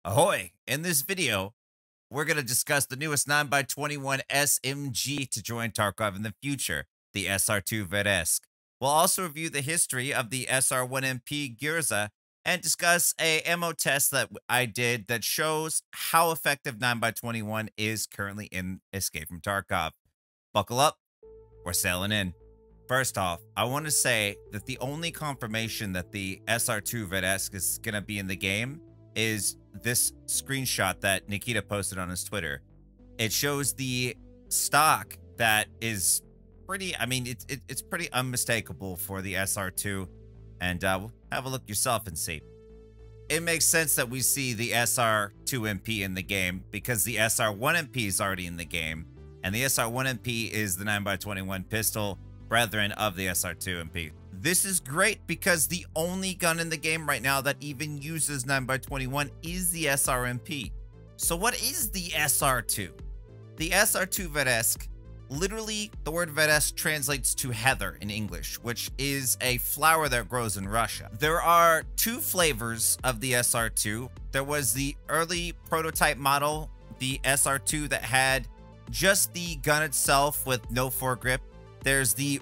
Ahoy! In this video, we're going to discuss the newest 9x21 SMG to join Tarkov in the future, the SR2 Vedesk. We'll also review the history of the SR1MP Gyrza and discuss a ammo test that I did that shows how effective 9x21 is currently in Escape from Tarkov. Buckle up, we're sailing in. First off, I want to say that the only confirmation that the SR2 Vedesk is going to be in the game is this screenshot that Nikita posted on his Twitter. It shows the stock that is pretty, it's pretty unmistakable for the SR2, and have a look yourself and see. It makes sense that we see the SR2MP in the game because the SR1MP is already in the game, and the SR1MP is the 9x21 pistol brethren of the SR2MP. This is great because the only gun in the game right now that even uses 9x21 is the SRMP. So what is the SR2? The SR2 Vedesk, literally the word Vedesk translates to heather in English, which is a flower that grows in Russia. There are two flavors of the SR2. There was the early prototype model, the SR2 that had just the gun itself with no foregrip. There's the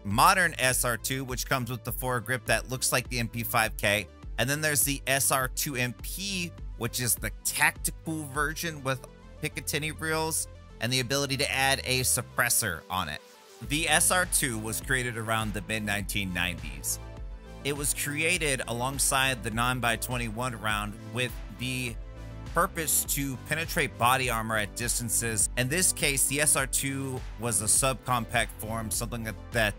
modern SR2, which comes with the foregrip that looks like the MP5K. And then there's the SR2MP, which is the tactical version with Picatinny reels and the ability to add a suppressor on it. The SR2 was created around the mid-1990s. It was created alongside the 9x21 round with the purpose to penetrate body armor at distances. In this case, the SR2 was a subcompact form, something that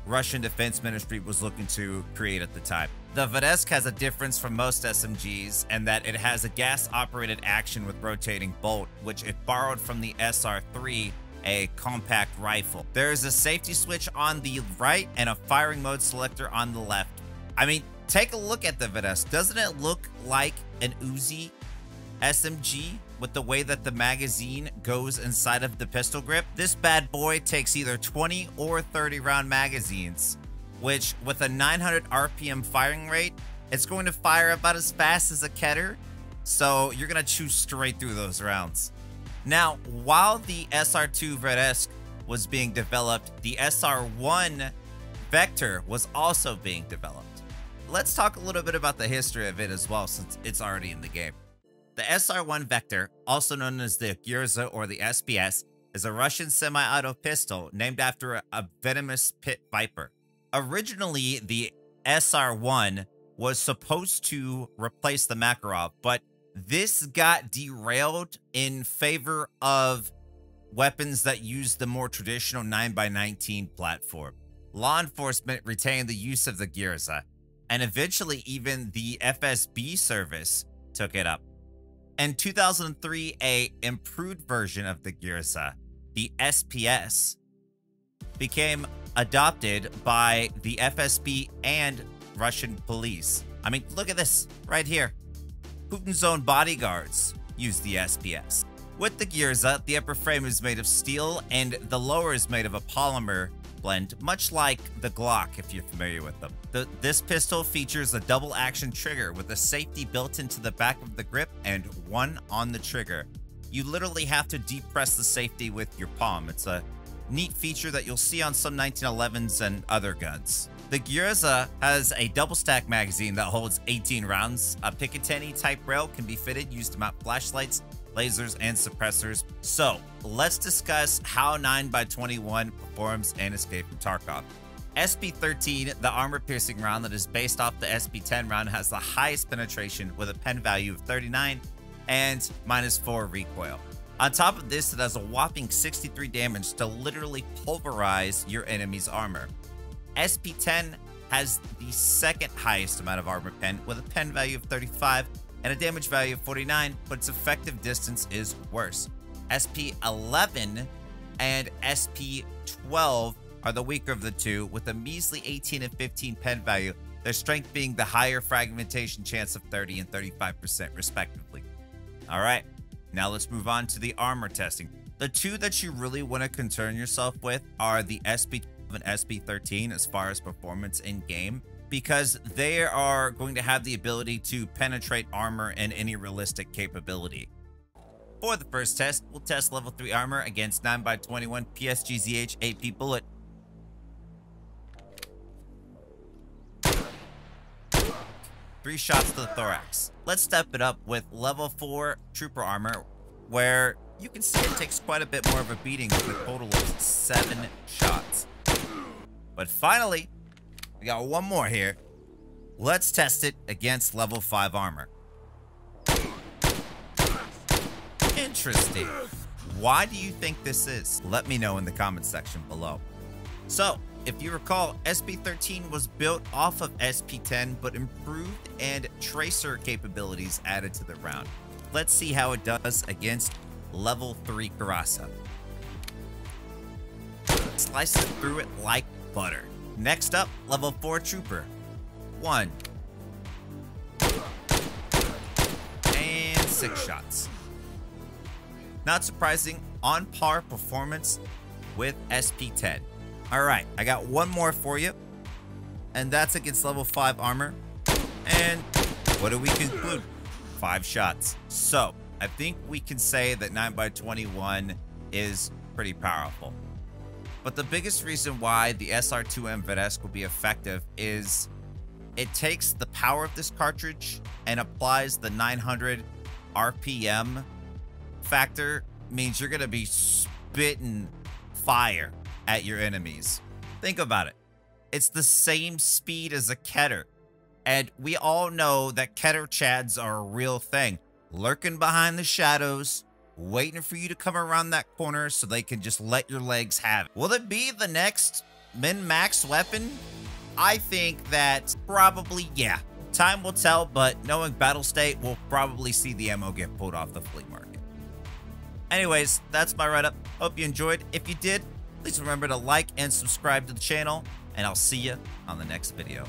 Russian Defense Ministry was looking to create at the time. The Vedesk has a difference from most SMGs in that it has a gas-operated action with rotating bolt, which it borrowed from the SR3, a compact rifle. There is a safety switch on the right and a firing mode selector on the left. I mean, take a look at the Vedesk. Doesn't it look like an Uzi SMG with the way that the magazine goes inside of the pistol grip? This bad boy takes either 20 or 30 round magazines, which with a 900 RPM firing rate, it's going to fire about as fast as a Keter. So you're going to chew straight through those rounds. Now, while the SR2 Vedesk was being developed, the SR1 Vector was also being developed. Let's talk a little bit about the history of it as well, since it's already in the game. The SR1 Vector, also known as the Gyrza or the SPS, is a Russian semi-auto pistol named after a venomous pit viper. Originally, the SR1 was supposed to replace the Makarov, but this got derailed in favor of weapons that use the more traditional 9x19 platform. Law enforcement retained the use of the Gyrza, and eventually even the FSB service took it up. In 2003, a improved version of the Gyrza, the SPS, became adopted by the FSB and Russian police. I mean, look at this right here. Putin's own bodyguards use the SPS. With the Gyrza, the upper frame is made of steel and the lower is made of a polymer blend, much like the Glock, if you're familiar with them. This pistol features a double action trigger with a safety built into the back of the grip and one on the trigger. You literally have to depress the safety with your palm. It's a neat feature that you'll see on some 1911s and other guns. The Gyrza has a double stack magazine that holds 18 rounds. A Picatinny type rail can be fitted, used to mount flashlights, lasers, and suppressors. So let's discuss how 9x21 performs in Escape from Tarkov. SP13, the armor-piercing round that is based off the SP10 round, has the highest penetration with a pen value of 39 and -4 recoil. On top of this, it has a whopping 63 damage to literally pulverize your enemy's armor. SP10 has the second highest amount of armor pen with a pen value of 35 and a damage value of 49, but its effective distance is worse. SP11 and SP12 are the weaker of the two, with a measly 18 and 15 pen value, their strength being the higher fragmentation chance of 30 and 35% respectively. Alright, now let's move on to the armor testing. The two that you really want to concern yourself with are the SP12 and SP13 as far as performance in game. because they are going to have the ability to penetrate armor and any realistic capability. For the first test, we'll test level 3 armor against 9x21 PSGZH AP bullet. Three shots to the thorax. Let's step it up with level 4 trooper armor, where you can see it takes quite a bit more of a beating with a total of 7 shots. But finally, we got one more here. Let's test it against level 5 armor. Interesting. Why do you think this is? Let me know in the comment section below. So, if you recall, SP13 was built off of SP10, but improved and tracer capabilities added to the round. Let's see how it does against level 3 Karasa. Slices through it like butter. Next up, level 4 Trooper. 1. And 6 shots. Not surprising, on par performance with SP10. Alright, I got one more for you. And that's against level 5 armor. And what do we conclude? 5 shots. So, I think we can say that 9x21 is pretty powerful. But the biggest reason why the SR2M Vedesk will be effective is it takes the power of this cartridge and applies the 900 RPM factor. Means you're going to be spitting fire at your enemies. Think about it. It's the same speed as a Keter. And we all know that Keter Chads are a real thing. Lurking behind the shadows, waiting for you to come around that corner so they can just let your legs have it. Will it be the next min-max weapon? I think that probably, yeah. Time will tell, but knowing battle state, we'll probably see the ammo get pulled off the flea market. Anyways, that's my write-up. Hope you enjoyed. If you did, please remember to like and subscribe to the channel, and I'll see you on the next video.